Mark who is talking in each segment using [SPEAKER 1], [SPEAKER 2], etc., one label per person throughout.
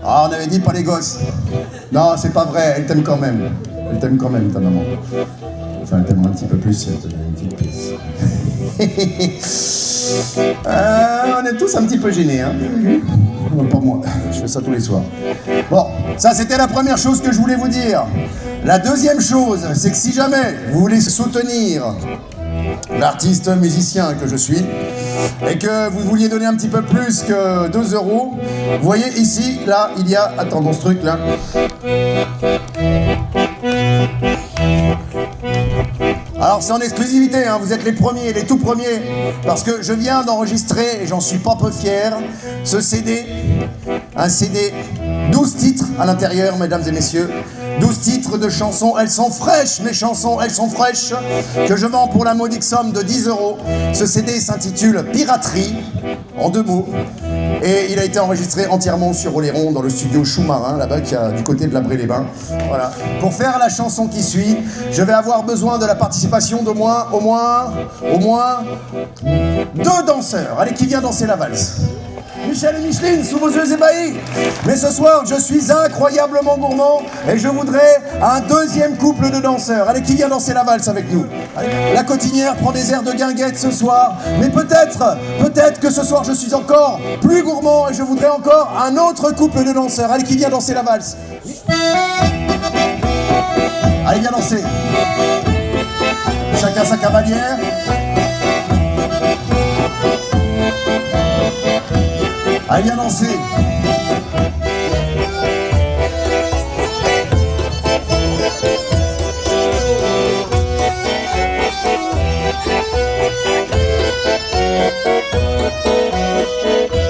[SPEAKER 1] Ah, on avait dit pas les gosses. Non, c'est pas vrai, elle t'aime quand même. Elle t'aime quand même, ta maman. Enfin, elle t'aimera un petit peu plus si elle te donne une petite pièce. On est tous un petit peu gênés, hein. Non, pas moi, je fais ça tous les soirs. Bon, ça c'était la première chose que je voulais vous dire. La deuxième chose, c'est que si jamais vous voulez soutenir l'artiste musicien que je suis, et que vous vouliez donner un petit peu plus que 2 €, vous voyez ici, là, il y a... Attends, dans ce truc là. Alors c'est en exclusivité, hein, vous êtes les premiers, les tout premiers, parce que je viens d'enregistrer, et j'en suis pas peu fier, ce CD, un CD, 12 titres à l'intérieur, mesdames et messieurs, 12 titres de chansons, elles sont fraîches, mes chansons, elles sont fraîches, que je vends pour la modique somme de 10 €. Ce CD s'intitule Piraterie, en 2 mots, et il a été enregistré entièrement sur Oléron, dans le studio Choumarin, là-bas, qui a du côté de la Bré-les-Bains. Voilà. Pour faire la chanson qui suit, je vais avoir besoin de la participation d'au moins, au moins 2 danseurs. Allez, qui vient danser la valse? Michel et Micheline, sous vos yeux ébahis. Mais ce soir, je suis incroyablement gourmand et je voudrais un deuxième couple de danseurs. Allez, qui vient danser la valse avec nous? Allez, la cotinière prend des airs de guinguette ce soir. Mais peut-être que ce soir, je suis encore plus gourmand et je voudrais encore un autre couple de danseurs. Allez, qui vient danser la valse? Allez, viens danser. Chacun sa cavalière. Allez, viens danser.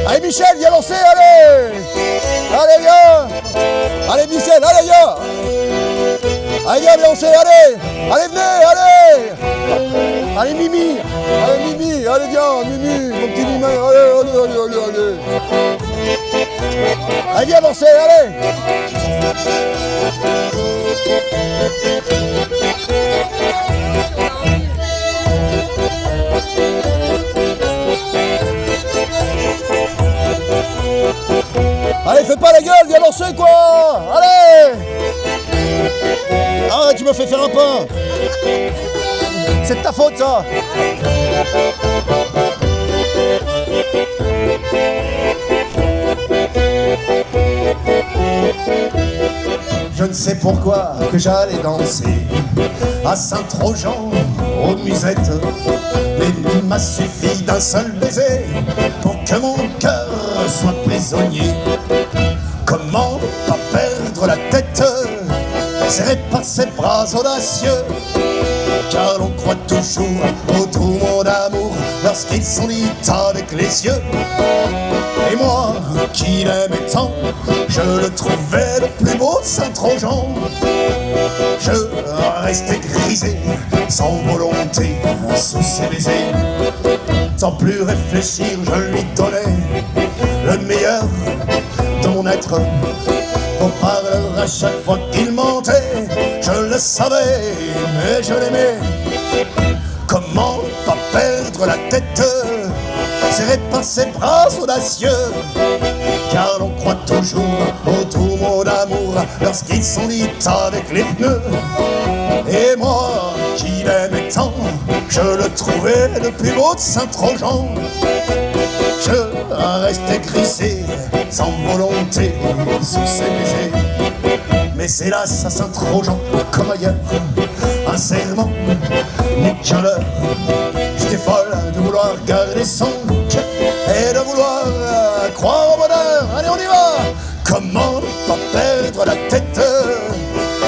[SPEAKER 1] Allez, Michel, viens danser, allez. Allez, viens. Allez, Michel, allez, viens. Allez, viens danser, allez. Allez, venez, allez. Allez, Mimi. Allez, Mimi, allez, viens, Mimi. Mon petit Mimi, allez. Allez, viens danser, allez. Allez, fais pas la gueule, viens danser, quoi. Allez. Ah, tu me fais faire un pain. C'est de ta faute, ça. Je ne sais pourquoi que j'allais danser à Saint-Trojan, aux musettes. Mais il m'a suffi d'un seul baiser pour que mon cœur soit prisonnier. Comment pas perdre la tête, serré par ses bras audacieux, car l'on croit toujours au tourment d'amour lorsqu'ils sont dits avec les yeux. Et moi, qui l'aimais tant, je le trouvais le plus beau de Saint-Trojan. Je restais grisé, sans volonté, sous ses baisers. Sans plus réfléchir, je lui donnais le meilleur de mon être. Au parleur à chaque fois qu'il mentait, je le savais, mais je l'aimais. Comment pas perdre la tête, serré par ses bras audacieux, car l'on croit toujours au tourment d'amour lorsqu'ils sont dits avec les pneus. Et moi, qui l'aimais tant, je le trouvais le plus beau de Saint-Trojan. Je restais grissé, sans volonté, sous ses baisers. Mais hélas, à Saint-Trojan, comme ailleurs, un serment n'est qu'un leurre. J'étais folle de vouloir garder son cœur et de vouloir croire au bonheur. Allez, on y va. Comment ne pas perdre la tête,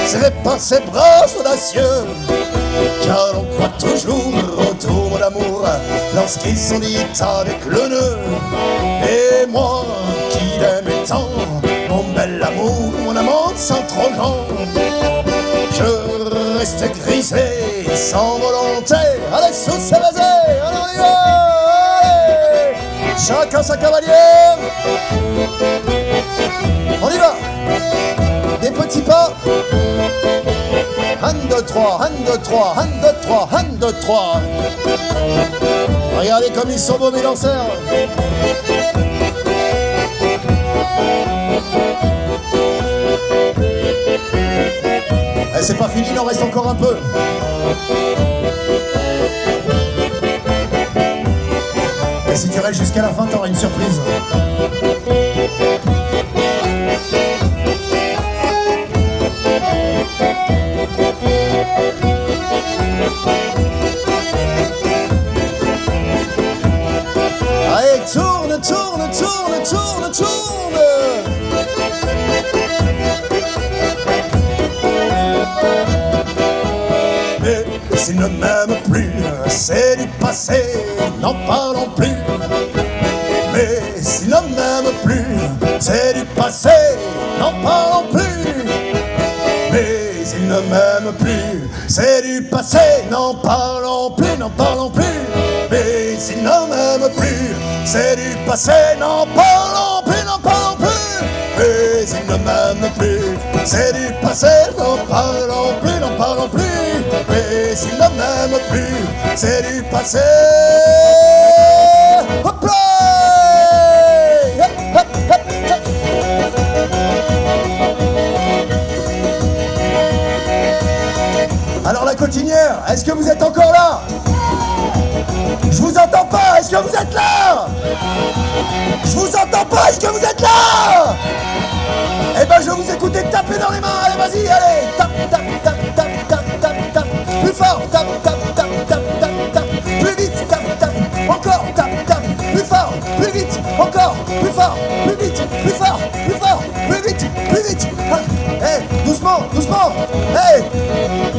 [SPEAKER 1] serré par ses bras audacieux, car on croit toujours au tour d'amour lorsqu'ils sont dits avec le nœud. Et moi, qui l'aimais tant, mon bel amour, mon amant de Saint-Trojan, je restais grisé, sans volonté. Allez, sous ses baisers, allez, on y va. Allez, chacun sa cavalière. On y va. Des petits pas. 1, 2, 3, 1, 2, 3, 1, 2, 3, 1, 2, 3. Regardez comme ils sont beaux, mes danseurs. Eh, c'est pas fini, il en reste encore un peu. Et si tu restes jusqu'à la fin, t'auras une surprise. Allez, tourne, tourne, tourne, tourne, tourne. Mais s'ils ne m'aiment plus, c'est du passé, n'en parlons plus. Mais s'ils ne m'aiment plus, c'est du passé, n'en parlons plus. Mais s'ils ne m'aiment plus, c'est du passé, n'en parlons plus, n'en parlons plus. Mais s'ils ne m'aiment plus, c'est du passé, n'en parlons plus, n'en parlons plus. Mais s'ils ne m'aiment plus, c'est du passé, n'en parlons plus, n'en parlons plus. Mais s'ils ne m'aiment plus, c'est du passé. Hop là! Hop, hop, hop, hop. Alors la cotinière, est-ce que vous êtes encore là? Je vous entends pas, est-ce que vous êtes là? Je vous entends pas, est-ce que vous êtes là? Eh ben je vais vous écouter taper dans les mains, allez vas-y, allez. Tape, tape, tape, tape, tape, tape, tape. Plus fort, tape, tape, tape, tape, tape, tape. Plus vite, tape, tape, encore, tape, tape. Plus fort, plus vite, encore, plus fort, plus vite, plus fort, plus fort, plus vite, plus vite. Hey, doucement, doucement, hey,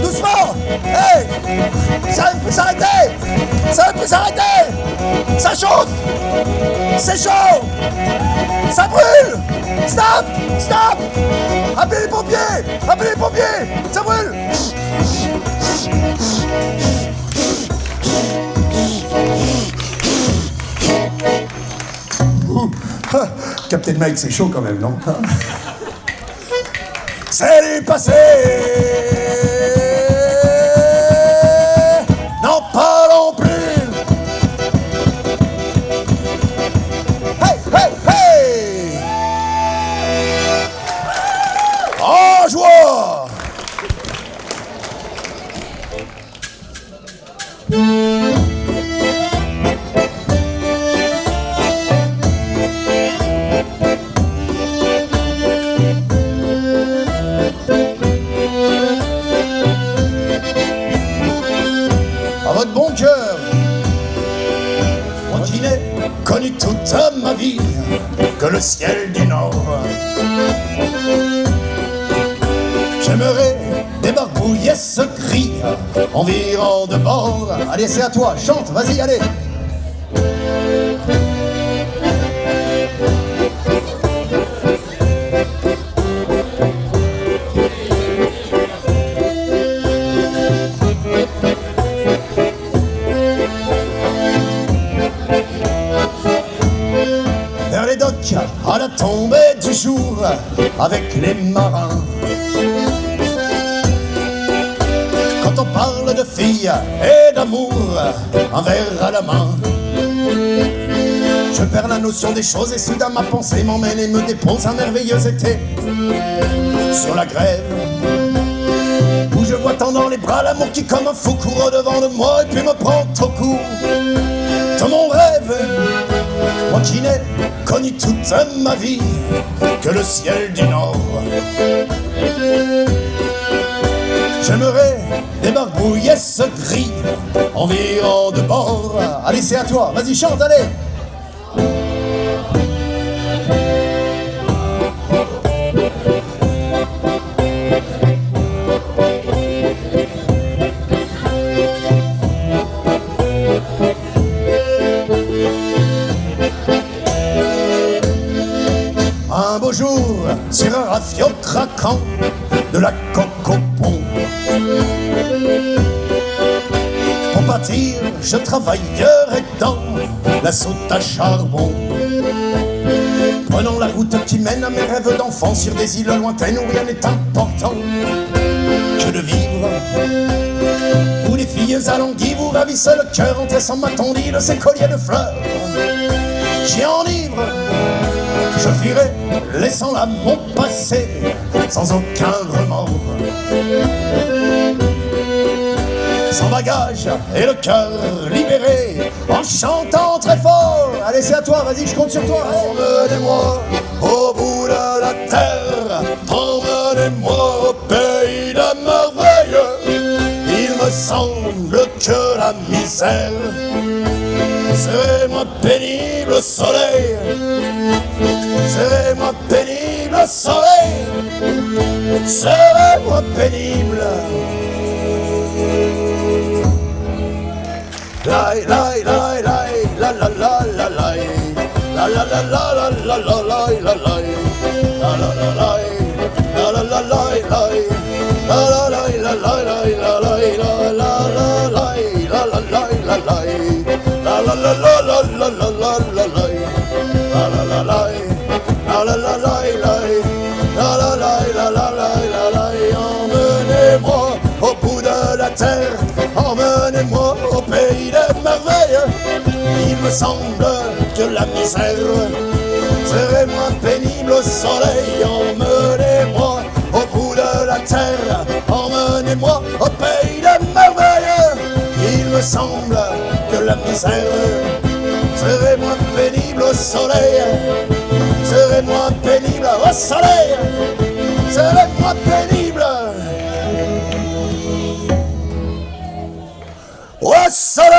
[SPEAKER 1] doucement, hey. Ça peut s'arrêter, ça peut s'arrêter. Ça chauffe, c'est chaud, ça brûle. Stop, stop. Appelez les pompiers, appelez les pompiers, ça brûle. Captain Mike, c'est chaud quand même, non? C'est du passé. N'en parlons plus. Hey, hey, hey. En joie. À votre bon cœur, moi qui n'ai connu toute ma vie que le ciel du Nord. J'aimerais débarbouiller ce cri en virant de bord. Allez, c'est à toi, chante, vas-y, allez. Vers les docks, à la tombée du jour, avec les marins. Quand on parle de filles et d'amour, un verre à la main. Je perds la notion des choses et soudain ma pensée m'emmène et me dépose un merveilleux été sur la grève, où je vois tant dans les bras l'amour qui comme un fou court au-devant de moi et puis me prend au cou de mon rêve. Moi qui n'ai connu toute ma vie que le ciel du Nord. J'aimerais débarbouiller ce gris en virant de bord. Allez, c'est à toi, vas-y, chante, allez. Un beau jour, sur un rafio craquant de la coque au pont. Pour partir, je travaillerai dans la soute à charbon. Prenons la route qui mène à mes rêves d'enfant sur des îles lointaines où rien n'est important que de vivre. Où les filles alanguies vous ravissent le cœur en tressant ma tondie de ces colliers de fleurs qui enivrent. Je fuirai, laissant là mon passé, sans aucun remords. Sans bagage et le cœur libéré, en chantant très fort. Allez, c'est à toi, vas-y, je compte sur toi. Emmenez-moi au bout de la terre, emmenez-moi au pays de merveille. Il me semble que la misère serait moins pénible au soleil, serait moins pénible au soleil, serait moins pénible. Lai lai lai lai la la la la lai la la la la la la la lai la lai la la la lai la la la lai lai la la lai la lai lai la lai la la la lai la la lai la lai la la la la la la la la la lai la la la lai la la la lai lai la la lai la la lai la lai. Emmenez-moi au bout de la terre, emmenez-moi au pays des merveilles. Il me semble que la misère serait moins pénible au soleil. Emmenez-moi au bout de la terre, emmenez-moi au pays des merveilles. Il me semble que la misère serait moins pénible au soleil, serait moins pénible au soleil, serait moins pénible au soleil.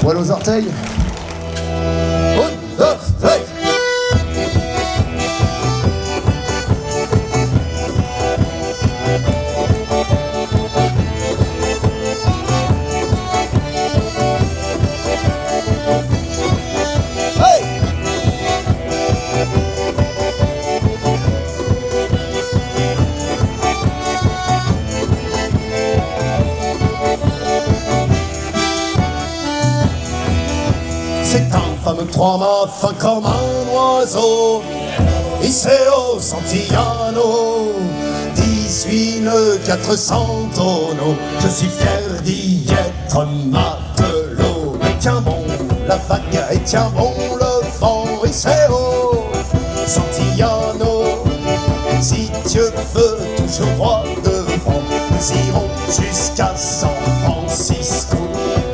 [SPEAKER 1] Poil aux orteils. Aux orteils. C'est un fameux trois-mâts fin comme un oiseau, Iseo Santillano, 18 nœuds 400 tonneaux. Je suis fier d'y être matelot. Tiens bon la vague et tiens bon le vent, Iseo Santillano. Si Dieu veut toujours droit devant, nous irons jusqu'à San Francisco.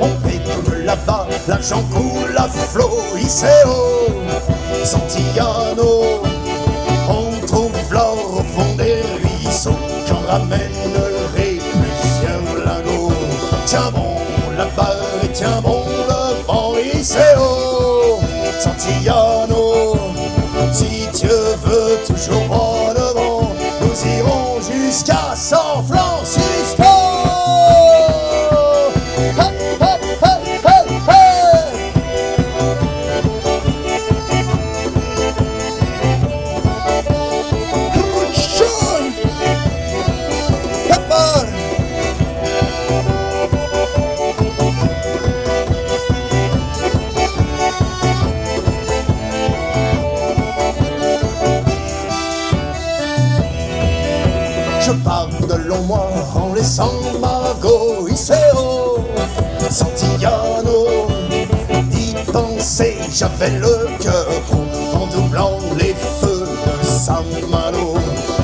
[SPEAKER 1] On paie tout là-bas, l'argent coule à flot, Iseo Santillano. On trouve l'or au fond des ruisseaux, j'en ramènerai plusieurs lingots. Tiens bon là-bas et tiens bon le vent, Iseo Santillano. Si Dieu veut toujours droit devant, nous irons jusqu'à San Francisco. Je pars de longs mois en laissant Margot, Iseo Santillano. D'y penser, j'avais le cœur gros en doublant les feux de San Malo.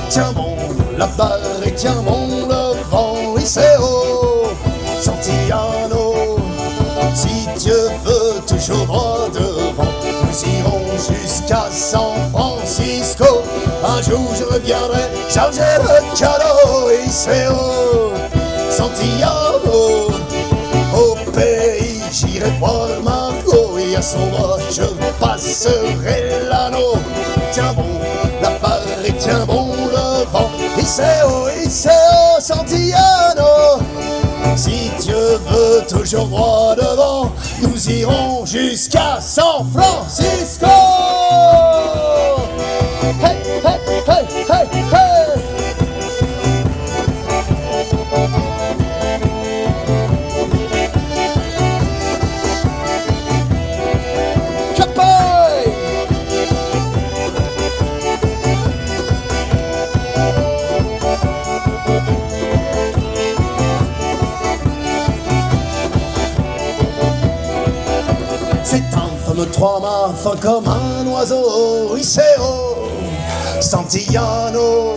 [SPEAKER 1] Tiens bon la barre et tiens bon le vent, Iseo Santillano. Si Dieu veut toujours droit devant, nous irons jusqu'à San Francisco. Un jour je reviendrai charger le cadeau, Iseo Santillano. Au pays j'irai voir Margot et à son bras je passerai l'anneau. Tiens bon la barre et tiens bon le vent, Iseo Santillano. Si Dieu veut toujours droit devant, nous irons jusqu'à San Francisco. Hey, hey, hey, hey, hey. C'est un fameux trois-mâts fin comme un oiseau. Iseo, Santillano,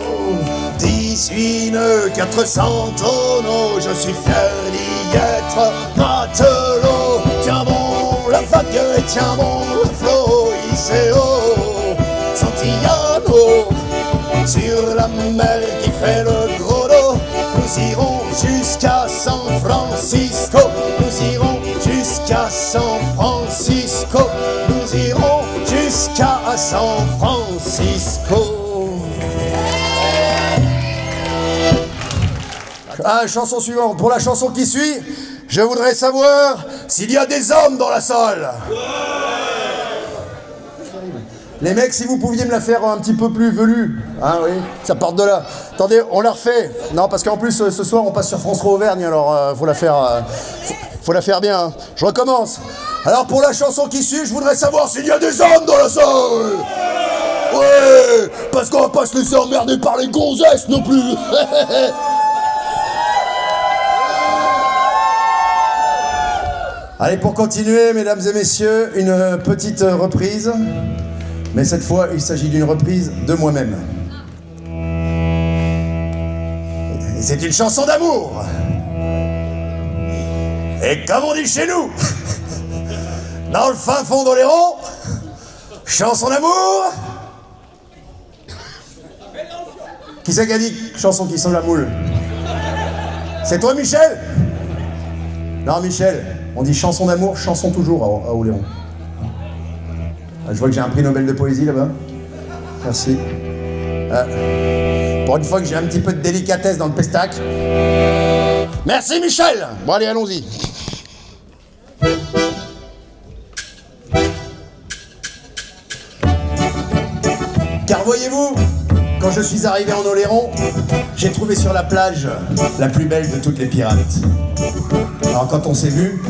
[SPEAKER 1] 18 nœuds, 400 tonneaux. Je suis fier d'y être matelot. Tiens bon la vague et tiens bon le flot. Iseo, Santillano, sur la mer qui fait le gros dos. Nous irons jusqu'à San Francisco. Nous irons jusqu'à San Francisco. Nous irons jusqu'à San Francisco. Ah, chanson suivante. Pour la chanson qui suit, je voudrais savoir s'il y a des hommes dans la salle. Les mecs, si vous pouviez me la faire un petit peu plus velue. Ah oui, ça part de là. Attendez, on la refait. Non, parce qu'en plus, ce soir, on passe sur France 3 Auvergne, alors faut la faire bien. Hein. Je recommence. Alors, pour la chanson qui suit, je voudrais savoir s'il y a des hommes dans la salle. Ouais, parce qu'on va pas se laisser emmerder par les gonzesses non plus. Allez, pour continuer, mesdames et messieurs, une petite reprise. Mais cette fois, il s'agit d'une reprise de moi-même. Et c'est une chanson d'amour. Et comme on dit chez nous, dans le fin fond d'Oléron, chanson d'amour. Qui c'est qui a dit chanson qui sent la moule? C'est toi, Michel? Non, Michel, on dit chanson d'amour, chanson toujours à Oléron. Je vois que j'ai un prix Nobel de poésie là-bas. Merci. Pour une fois que j'ai un petit peu de délicatesse dans le pestac. Merci Michel. Bon allez, allons-y. Car voyez-vous, quand je suis arrivé en Oléron, j'ai trouvé sur la plage la plus belle de toutes les pirates. Alors quand on s'est vu,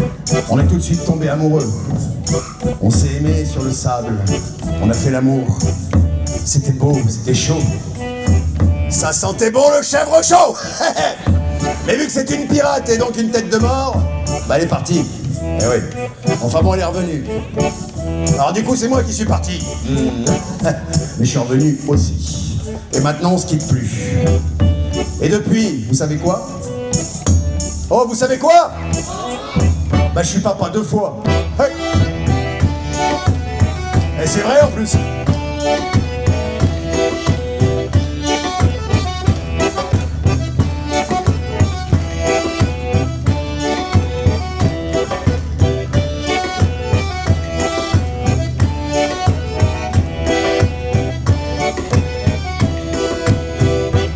[SPEAKER 1] on est tout de suite tombé amoureux. On s'est aimé sur le sable, on a fait l'amour. C'était beau, c'était chaud. Ça sentait bon le chèvre chaud. Mais vu que c'est une pirate et donc une tête de mort, bah elle est partie. Eh oui. Enfin bon, elle est revenue. Alors du coup, c'est moi qui suis parti. Mais je suis revenu aussi. Et maintenant, on se quitte plus. Et depuis, vous savez quoi? Oh, vous savez quoi? Bah, je suis papa 2 fois. Hey. Et c'est vrai en plus.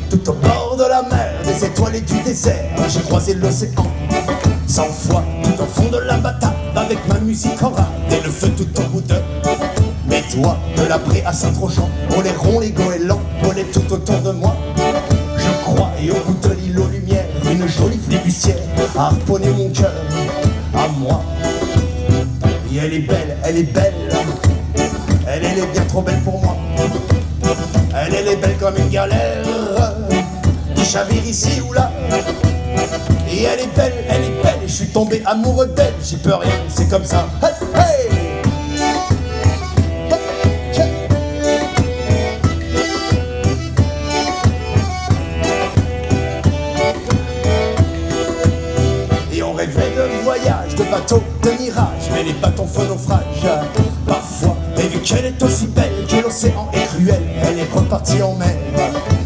[SPEAKER 1] Tout au bord de la mer, des étoiles et du désert, j'ai croisé l'océan 100 fois, tout au fond de la bataille, avec ma musique en rade et le feu tout au bout de mes doigts. De la Bré à Saint-Trojan, Oléron, les goélands volaient tout autour de moi. Je crois, et au bout de l'île aux lumières, une jolie flibustière a harponné mon cœur à moi. Et elle est belle, elle est belle, elle est bien trop belle pour moi. Elle est belle comme une galère qui chavire ici ou là. Et elle est belle, et je suis tombé amoureux d'elle. J'y peux rien, c'est comme ça. Hey, hey. Et on rêvait de voyage, de bateaux, de mirages, mais les bateaux font naufrage parfois. Et vu qu'elle est aussi belle que l'océan est cruel, elle est repartie en mer.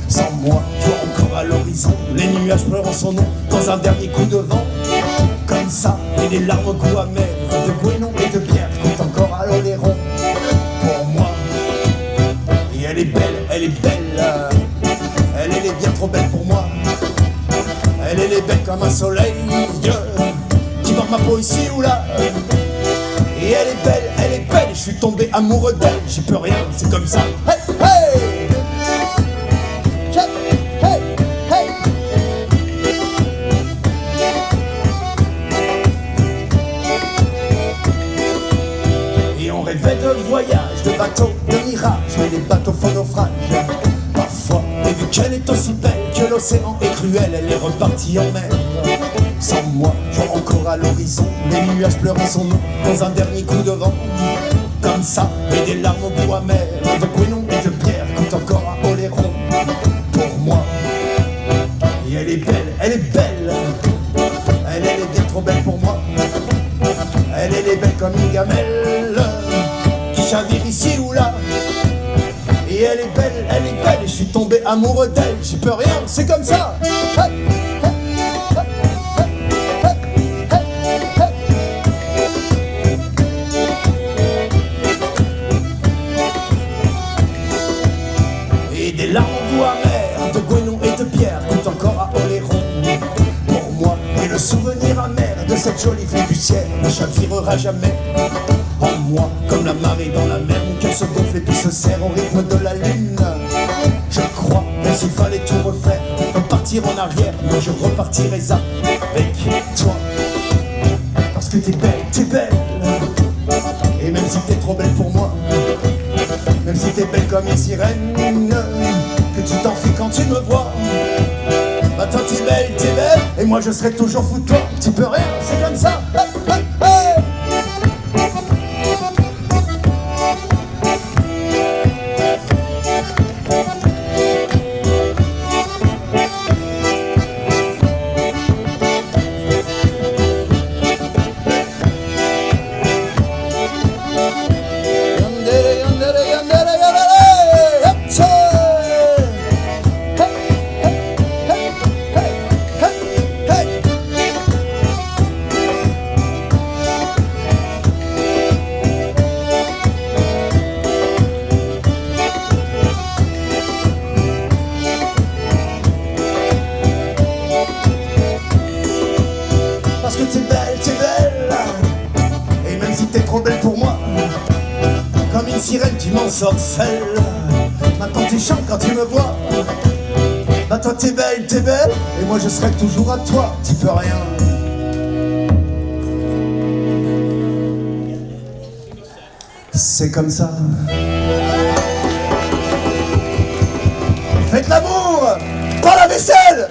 [SPEAKER 1] Sans moi, je vois encore à l'horizon les nuages pleurant son nom dans un dernier coup de vent. Comme ça, et les larmes au goût amer de Bueno et de bière coûtent encore à l'Oléron pour moi. Et elle est belle, elle est bien trop belle pour moi. Elle est belle comme un soleil qui dort ma peau ici ou là. Et elle est belle, je suis tombé amoureux d'elle. J'y peux rien, c'est comme ça. Hey, hey. De voyage, de bateaux, de mirages, mais les bateaux font naufrage parfois. Et vu qu'elle est aussi belle que l'océan est cruel, elle est repartie en mer. Sans moi, je vois encore jour à l'horizon, les nuages pleurant son nom dans un dernier coup de vent. Comme ça, et des larmes au goût amer, de Gouénon et de Pierre, quand encore à Oléron. Pour moi, et elle est belle, elle est belle. Elle est bien trop belle pour moi. Elle est belle comme une gamelle qui chavire ici ou là. Et elle est belle, et je suis tombé amoureux d'elle. J'y peux rien, c'est comme ça. Et des larmes au goût amer, de Gouénon et de Pierre, tout encore à Oléron. Pour moi, et le souvenir amer de cette jolie fille du ciel ne chavirera jamais. En moi, comme la marée dans la mer, mon cœur se gonfle et puis se serre au rythme de la lune. Je crois, même s'il fallait tout refaire, repartir en arrière, moi je repartirais avec toi. Parce que t'es belle, t'es belle. Et même si t'es trop belle pour moi, même si t'es belle comme une sirène, que tu t'enfuis quand tu me vois, bah toi t'es belle, et moi je serai toujours fou de toi. Tu peux rien, c'est comme ça. Parce que t'es belle. Et même si t'es trop belle pour moi, comme une sirène tu m'ensorcelles. Maintenant tu chantes quand tu me vois. Bah toi t'es belle. Et moi je serai toujours à toi. Tu peux rien. C'est comme ça. Faites l'amour, pas la vaisselle.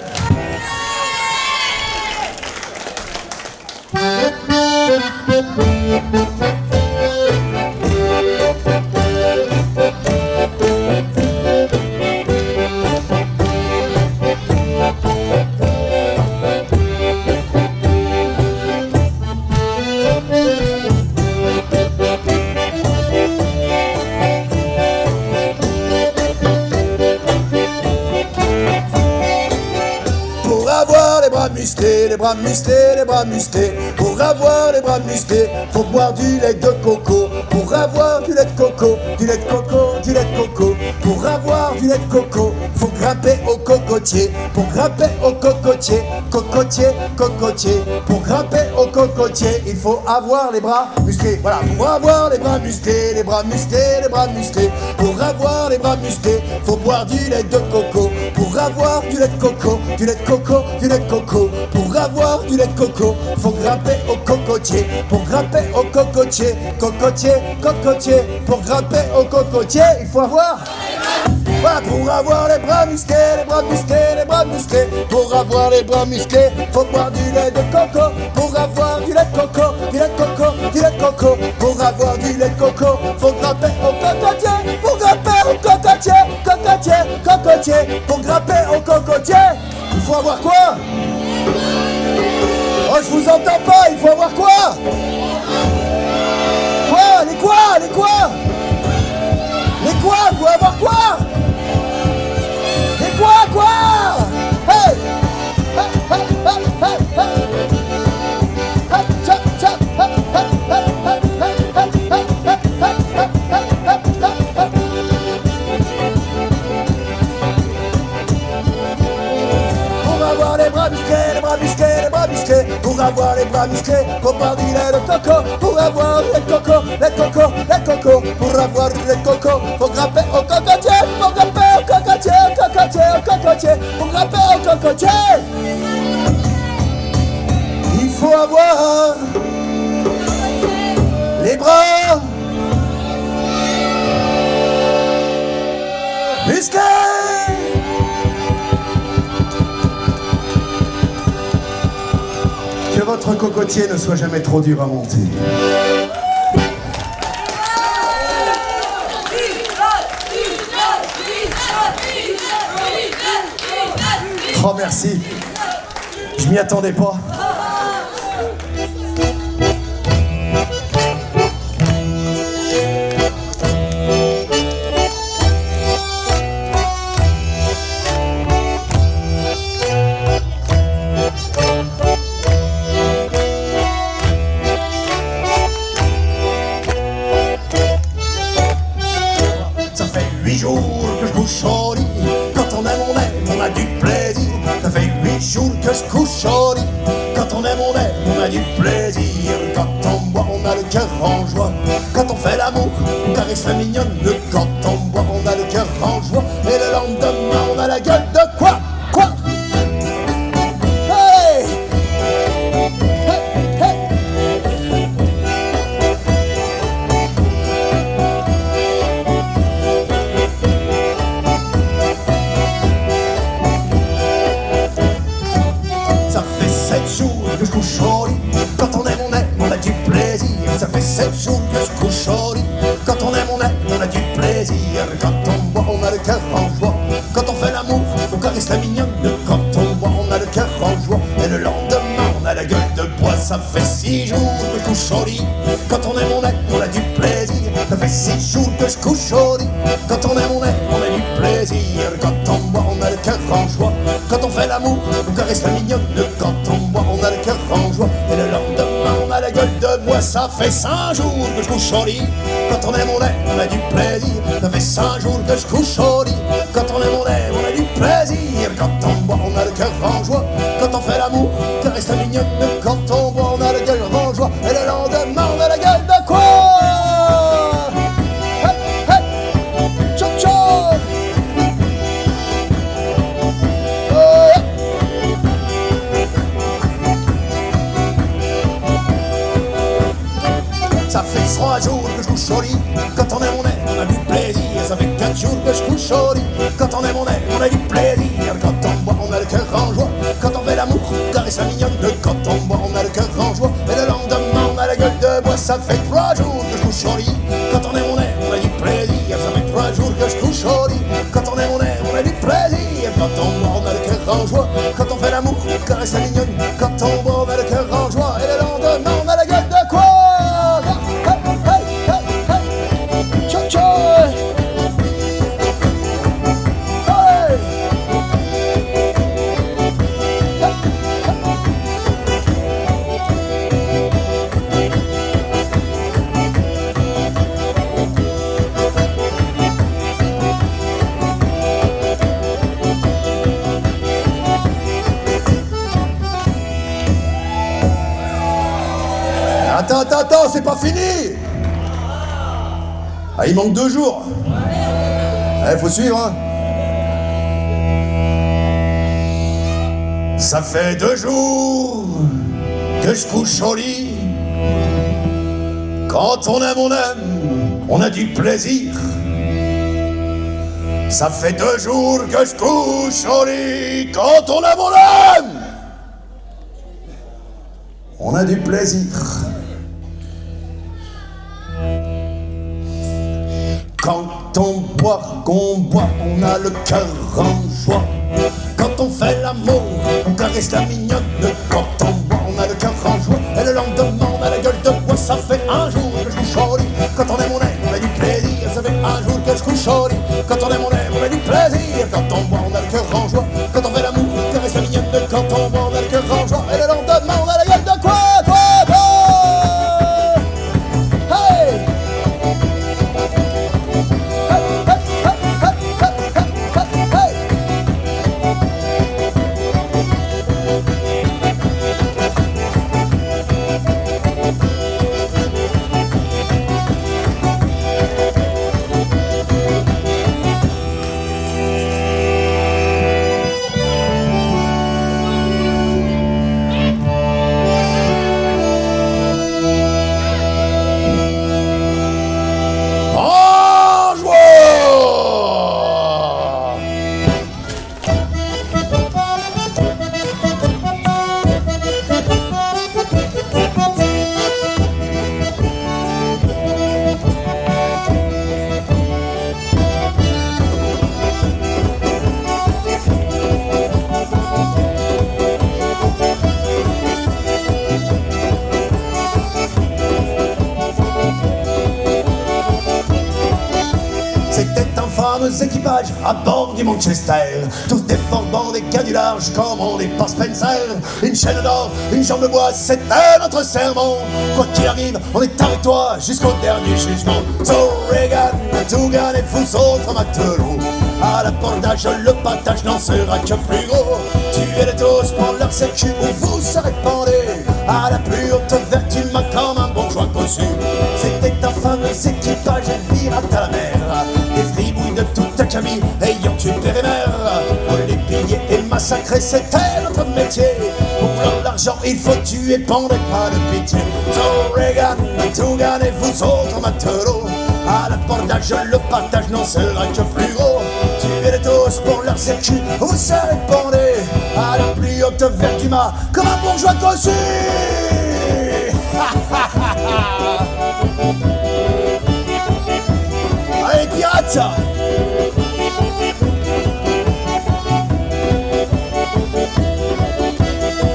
[SPEAKER 1] Les bras musclés, pour avoir les bras musclés, faut boire du lait de coco. Pour avoir du lait de coco, pour avoir du lait de coco, faut grimper au cocotier. Pour grimper au cocotier, pour grimper au cocotier, il faut avoir les bras musclés. Voilà, pour avoir les bras musclés, pour avoir les bras musclés, faut boire du lait de coco. Pour avoir du lait de coco, pour avoir du lait de coco, faut grimper au cocotier. Pour grimper au cocotier, pour grimper au cocotier, il faut avoir. Voilà, pour avoir les bras musclés, pour avoir les bras musclés, faut boire du lait de coco. Pour avoir du lait de coco, pour avoir du lait de coco, faut grimper au cocotier. Pour grimper au cocotier, pour grimper au cocotier, il faut avoir quoi? Oh, je vous entends pas, il faut avoir quoi? Quoi? Les quoi? Il faut avoir quoi? Les quoi? Hey! Pour avoir les bras musclés, pour avoir les bras musclés, faut boire du lait de coco. Pour avoir du lait de coco, pour avoir du lait de coco, faut grimper au cocotier. Pour grimper au cocotier, pour grimper au cocotier, il faut avoir les bras musclés. votre cocotier ne soit jamais trop dur à monter. Oh merci, je m'y attendais pas. Ça fait 8 jours que je couche au lit. Quand on aime, on a du plaisir. Ça fait 8 jours que je couche au lit. Quand on aime, on a du plaisir. Quand on boit, on a le cœur en joie. Quand on fait l'amour, on caresse la mignonne. Quand on boit, on a le cœur en joie. Et le lendemain, on a la gueule de quoi? Hey! Hey! Hey! Ça fait 7 jours que je couche au lit. Quand on aime, on a du plaisir. Ça fait 7 jours que je couche au lit. Quand on aime, on a du plaisir. Quand on boit, on a le cœur en joie. Quand on fait l'amour, on caresse la mignonne. Quand on boit, on a le cœur en joie. Et le lendemain, on a la gueule de bois. Ça fait 6 jours que je couche au lit. Quand on aime, on a du plaisir. Ça fait 6 jours que je couche au lit. Quand on aime, on a du plaisir. Quand on boit, on a le cœur en joie. Quand on fait l'amour, on caresse la mignonne. Quand on boit, on a le cœur en joie. Et le lendemain, on a la gueule de bois. Ça fait 5 jours que je couche au lit. Quand on aime, on a du plaisir. Ça fait 5 jours que je couche au lit. Quand on aime, on a du plaisir. Quand on boit, on a le cœur en joie. Quand on fait l'amour, on caresse la mignonne. Quand on boit, on a le cœur en joie. Et le lendemain, on a la gueule de quoi? Hey, hey, tchou tchou. Ça fait 3 jours que je couche au lit. Quand on aime, on a du plaisir. Ça fait 4 jours que je couche au lit. Quand on aime, on a du plaisir. Quand on boit, on a le cœur en joie. Quand on fait l'amour, on caresse la mignonne. Quand on boit, on a le cœur en joie. Et le lendemain, on a la gueule de bois. Ça fait 3 jours que je couche au lit. Quand on aime, on a du plaisir. Ça fait 3 jours que je couche au lit. Quand on aime, on a du plaisir. Quand on boit, on a le cœur en joie. Quand on fait l'amour, on caresse la mignonne. Quand on boit, on a le cœur en joie. Et le lendemain, on a la gueule de quoi? Attends, c'est pas fini. Ah, il manque 2 jours. Faut suivre, hein. Ça fait 2 jours que je couche au lit. Quand on aime, on a du plaisir. Ça fait 2 jours que je couche au lit. Quand on aime, on a du plaisir. Quand on boit, on a le cœur en joie. Quand on fait l'amour, on caresse la mignonne. Quand on boit, on a le cœur en joie. Et le lendemain, on a la gueule de bois. Ça fait 1 jour que je couche au lit. Quand on aime, on a du plaisir. Ça fait 1 jour que je couche au lit. Quand on aime, on a du plaisir. Quand on boit, on a le cœur en joie. Quand on fait l'amour, on caresse la mignonne. Quand on boit, on a le cœur en joie. Et le lendemain, on a la gueule de quoi? Hey! fameux équipage à bord du Manchester, tous déformants des gars du large comme on n'est pas Spencer. Une chaîne d'or, une jambe de bois, c'était notre serment. Quoi qu'il arrive, on est avec toi jusqu'au dernier jugement. So Reagan, Dougan et vous autres matelots, à l'abordage, le partage n'en sera que plus gros. Tuez les tous pour leur sécu ou vous serez pendus à la plus haute vertu, ma comme un bourgeois cossu. C'était un fameux équipage pirate à la mer, des fribouilles de toute ta camille ayant tué père et mère. Pour les piller et massacrer, c'était notre métier. Pour l'argent, il faut tuer, pendre et pas de pitié. So Reagan, Dougan et vous autres matelots, à l'abordage, le partage n'en sera que plus gros. Tuez les tous pour leur sécu, vous serez pendus à la plus haute vertu, ma comme un bourgeois cossu. Allez pirates!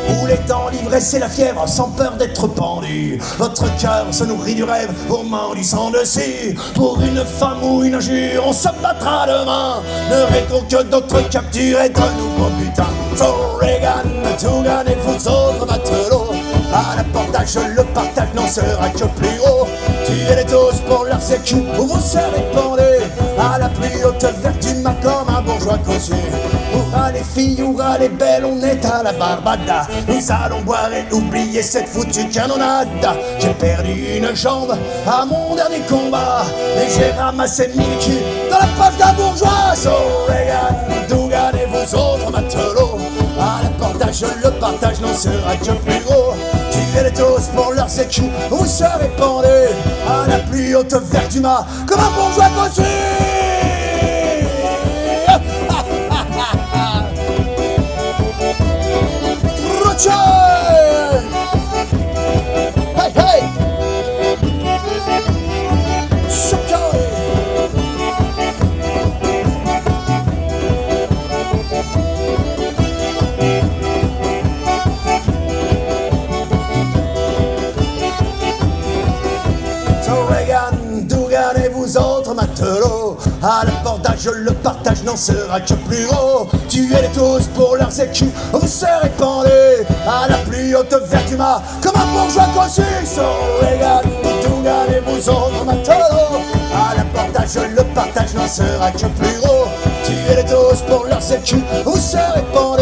[SPEAKER 1] Où les temps livrés, c'est la fièvre, sans peur d'être pendu. Votre cœur se nourrit du rêve, vos mains du sang dessus. Pour une femme ou une injure, on se battra demain. Ne rêvons que d'autres captures et de nouveaux butins. So Reagan, Dougan et vous autres matelots, à l'abordage, le partage n'en sera que plus haut. Tuez les tous pour leur sécu ou vous serez pendus à la plus haute vertu, ma comme un bourgeois cossu. Hurrah les filles, hurrah les belles, on est à la Barbada. Nous allons boire et oublier cette foutue canonnade. J'ai perdu une jambe à mon dernier combat, et j'ai ramassé 1000 culs dans la poche d'un bourgeois. So Reagan, Dougan et vous autres matelots, à l'abordage, le partage n'en sera que plus gros. Tuez les tous pour leur sécu, vous serez pendus à la plus haute vertu, ma comme un bourgeois cossu. Hey, hey! Vous autres matelots, à l'abordage, le partage n'en sera que plus haut. Tuez-les tous pour leur sécu, vous serez pendus à la plus haute vertu, ma comme un bourgeois cossu. So Reagan, Dougan et vous autres matelots, à l'abordage, le partage n'en sera que plus haut. Tuez-les tous pour leur sécu, vous serez pendus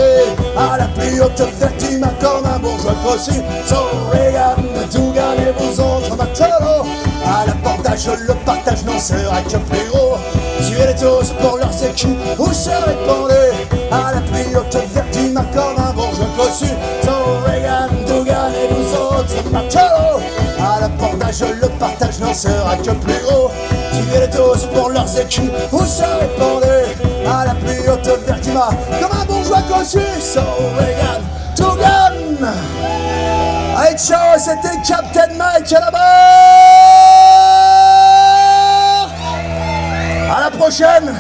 [SPEAKER 1] à la plus haute vertu, ma comme un bourgeois cossu. So Reagan, Dougan et vous autres matelots, à l'abordage, le partage n'en sera que plus gros. Tuez-les tous pour leur sécu, vous serez pendus à la plus haute vertu, ma comme un bourgeois cossu. So Reagan, Dougan et vous autres matelots, à l'abordage, le partage n'en sera que plus gros. Tuez-les tous pour leur sécu, vous serez pendus à la plus haute vertu, ma comme un bourgeois cossu. So Reagan, Dougan. Allez ciao, c'était Captain Mike à la barre. À la prochaine.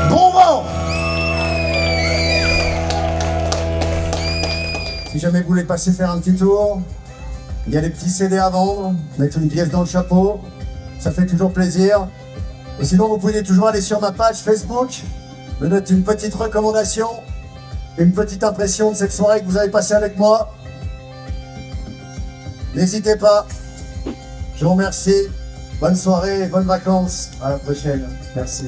[SPEAKER 1] Bon vent. Si jamais vous voulez passer faire un petit tour, il y a des petits CD à vendre, mettre une pièce dans le chapeau, ça fait toujours plaisir. Et sinon vous pouvez toujours aller sur ma page Facebook, me noter une petite recommandation, une petite impression de cette soirée que vous avez passée avec moi. N'hésitez pas. Je vous remercie. Bonne soirée et bonnes vacances. À la prochaine. Merci.